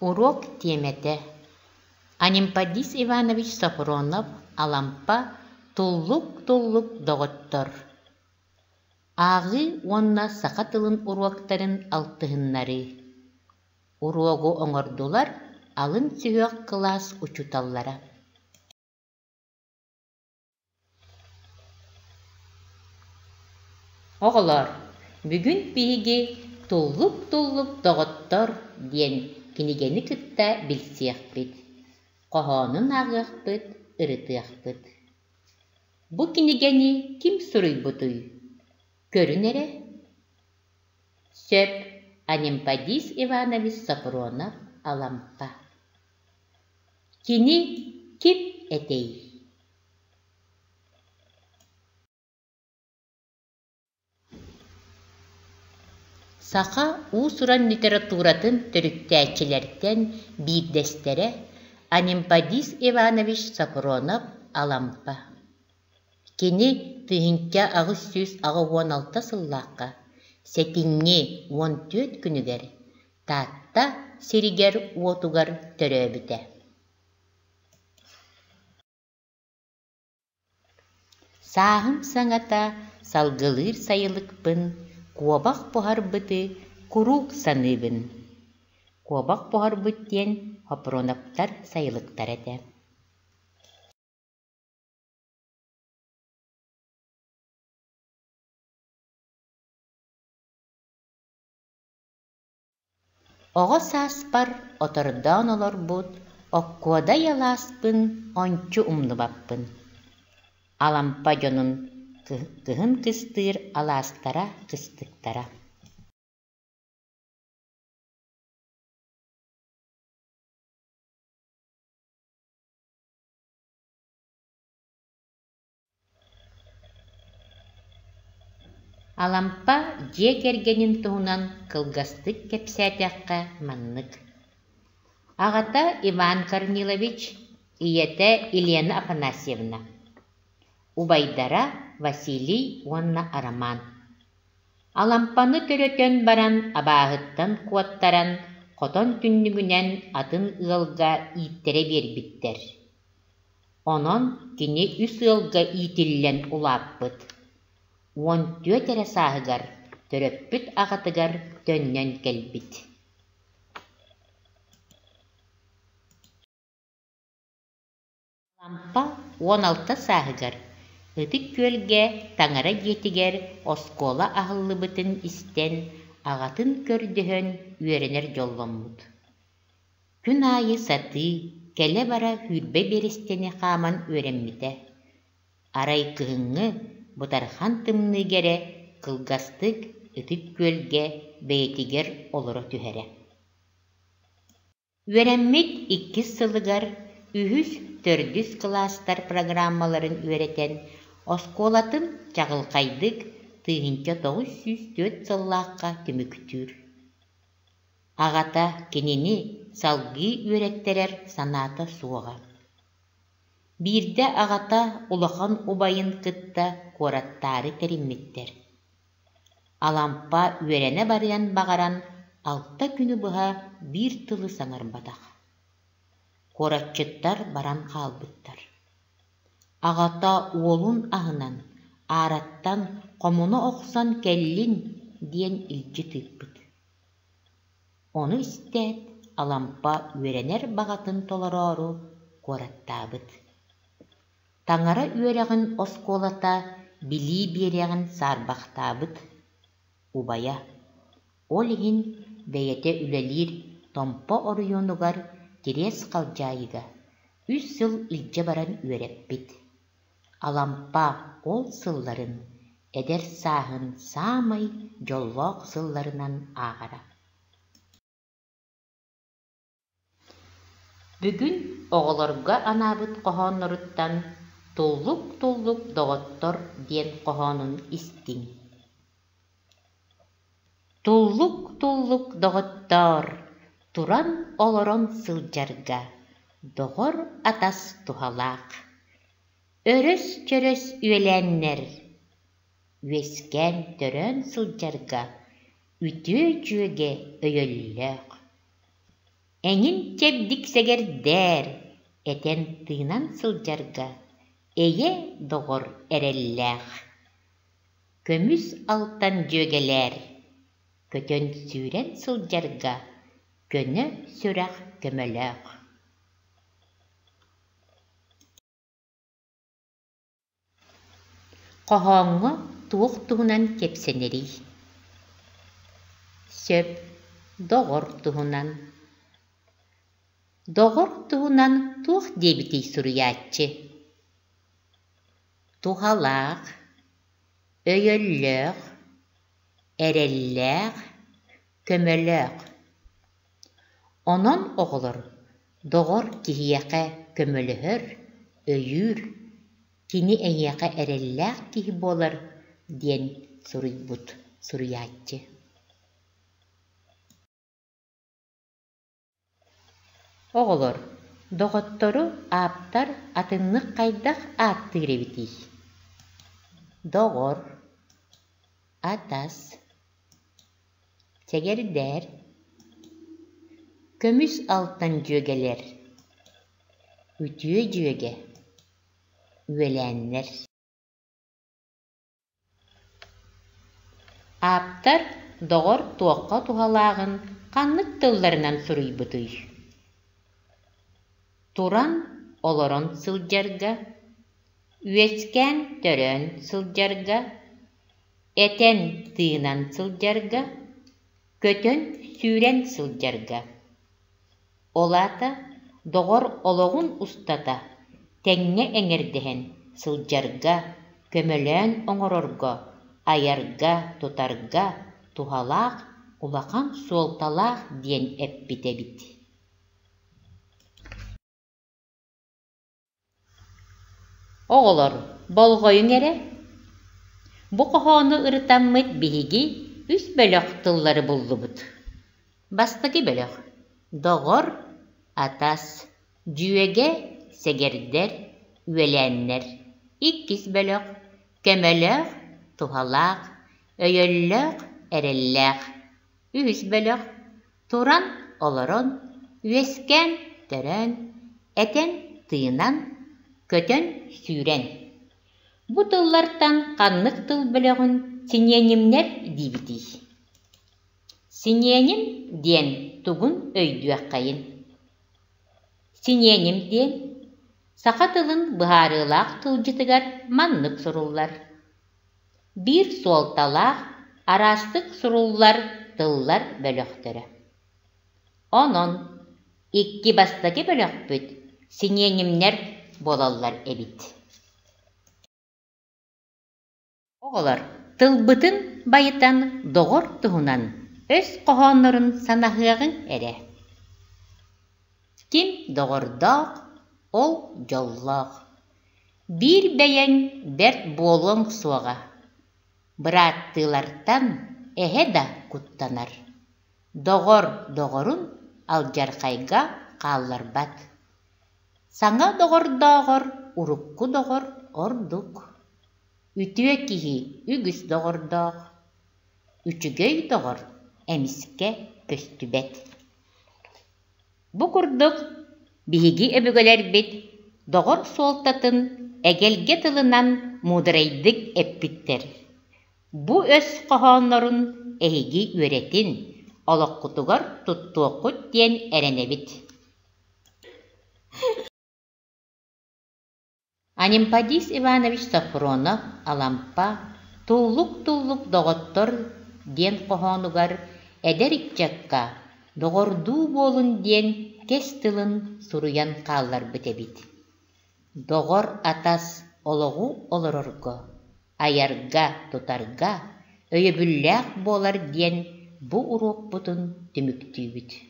Урок темете. Анимпадис Иванович Сафронов алампа туллук доғыттыр. Ағы онна сақатылын уруактарын алтыһыннары. Уруогу оңордулар алын сүйөк класс учуталлара. Оғылар, бүгін биһиги туллук доғыттыр диен кинигени кытта билсиэхпит. Қоһоонун агыахпыт, ырытыахпыт. Бу кинигени ким суруйбутуй? Көрүн эре? Сөп Анимпадис Иванович Сафронов алампа. Кини кип этей? Саха уусуран литературатын төрүктәчилерден биирдестере Анимпадис Иванович Сафронов алампа. Кини тыһынча агыс сүз ага 16 сыллааққа, сетинни 14 күнүгер, таатта сиригер уотугар төрөбүтэ. Сааһым саңата салгылыр сайылыкпын, куобак похарбыты курук саныбын. Куобак похарбыт диэн Хопроновтар сайылыктар эте. Оҕо сааспар отордоон олорбут, оккуода ялааспын, ончу умнубаппын. Алампа дьонун кыһын кыстыыр алаастара кыстыктара. Алампа дьиэ кэргэнин туһунан кылгастык кэпсээтэххэ маннык. Аҕата Иван Корнилович, ийэтэ Елена Афанасьевна. Убайдара Василий уонна Араман. Алампаны төрөтөн баран абааһыттан куоттаран хотон түннүгүнэн атын ыалга ииттере биэрбиттэр. Онон кини үс ыалга иитиллэн улааппыт. 14 эрэ сааһыгар төрөппүт аҕатыгар төннөн келбит. Алампа 16 сааһыгар ытык күөлгэ таҥара диэтигэр оскуола аһыллыбытын истэн аҕатын көрдөһөн үөрэнэр дьолломмут. Күн аайы саты кэлэ бара хүрбэ беристени хааман үөрэммитэ. Арай кыһыҥҥы бутархан тымныыгере кылгастык ытык күөлгэ бэйэтигэр олоро түһэрэ. Үөрэммит 2 сылыгар үһүс төрдүс класстар программаларын үөрэтэн оскуолатын чагылкайдык тыыһынча 904 сыллаакка түмүктүүр. Аҕата кинини салгыы үөрэктерэр санаата суоҕа. Биирдэ аҕата улахан убайын кытта куораттаары териммиттер. Алампа үөрэнэ барыан баҕаран 6 күнү быһа биир тылы саҥарбатах. Куораччыттар баран хаалбыттар. Аҕата уолун аһынан, аараттан комуна охсон келлин диэн илдьи тыыппыт. Ону истээт Алампа үөрэнэр баҕатын толороору куораттаабыт. Таҥара үөрэҕин оскуолата билии биэрэҕин саарбахтаабыт. Убая, ол иһин бэйэтэ үлэлиир томпо оруйуонугар тирэс халдьаайыга 3 сыл илдьэ баран үөрэппит. Алампа ол сылларын эдэр сааһын саамай дьоллоох сылларынан ааҕара. Бүгүн оҕолорго анаабыт коһоонноруттан туллук доҕоттор диэн коһоонун истиҥ. Туллук доҕоттор, туран олорон сылдьарга, доҕор атас туһалаах. Өрөс-чөрөс үөлээннэр, үескэн төрөн сылдьарга, үтүө-чүөгэ өйөллөөх. Эңин чебдик сэгердер, этен тыынан сылдьарга, эйе доҕор эрэллээх. Көмүс алтан дьүөгэлэр, көтөн сүүрэн сылдьарга, көнө сүрэх көмөлөөх. Коһооҥҥо туох туһунан кэпсэнэрий. Сөп доҕор туһунан. Доҕор туһунан туох диэбитий суруйааччы. Тухалаах, өйөллөөх, эрэллээх, көмөлөөх. Онон оҕолор доҕор киһиэхэ көмөлөһөр, өйүүр, кини эйиэхэ эрэллээх киһи буолар диэн суруйбут суруйааччы. Оҕолор доҕоттору ааптар атыннык хайдах ааттыыр эбитий. Доҕор, атас, сэгердэр, көмүс алтан дьүөгэлэр, үтүө дьүөгэ, үөлээннэр. Ааптар доҕор туохха тухалаагын ханнык тылларынан суруйбутуй. Туран олорон сылдьарга, үөскään төрөн сылдьарга, этен тыынан сылдьарга, көтөн сүүрэн сылдьарга. Олаата доҕор ологун устата тэҥҥэ эҥэрдэһэн сылдьарга, көмөлөөн оҥорорго, айарга, тутарга, тухалаах, улахан суолталаах диэн эппитебит. Оҕолор, болҕойуҥ эрэ? Бу коһоону ырытаммыт биһиги үс бөлөх тыллары буллубут. Бастыгы бөлөх: доҕор, атас, дьүөгэ, сэгердэр, үөлээннэр. Иккис бөлөх: көмөлөөх, тухалаах, өйөллөөх, эрэллээх. Үһүс бөлөх: туран, олорон, үөскään, төрөн, этен, тыынан, көтөн, сүүрэн. Бу тыллартан ханнык тыл бөлөгүн синьэнимнэр диибитий. Синьэним диэн тугун өйдүөккайын. Синьэним диэн саха тылын быһаарыылаах тылдьытыгар маннык суруллар. Биир суолталаах, араастык суруллар тыллар бөлөхтөрө. Онон икки бастаки бөлөхпүт синьэнимнэр болаллар эбит. Оҕолор, тылбытын байытан доҕор туһунан өс коһооннорун санаһыаҕыҥ эрэ. Ким доҕордоох, ол дьоллоох. Биир бэйэҥ бэрт буолуоҥ суоҕа. Бырааттыылартан эһэ да куттанар. Доҕор доҕорун алдьархайга хаалларбат. Саҥа доҕордооҕор урукку доҕор ордук. Үтүө киһи үгүс доҕордоох. Үчүгөй доҕор эмискэ көстүбэт. Бу курдук биһиги өбүгөлэрбит доҕор суолтатын эгелге тылынан муударайдык эппиттэр. Бу өс коһооннорун эһиги үөрэтин олоххутугар туттуоккут диэн эрэнэбит. Анимпадис Иванович Сафронов алампа туллук доҕоттор диэн коһоонугар эдэр икчакка доҕордуу буолун диэн кес тылын суруян хаалларбыт эбит. Доҕор атас ологу олорорго, айарга, тутарга, өйөбүллээх буолар диэн бу уруокпутун түмүктүүбүт.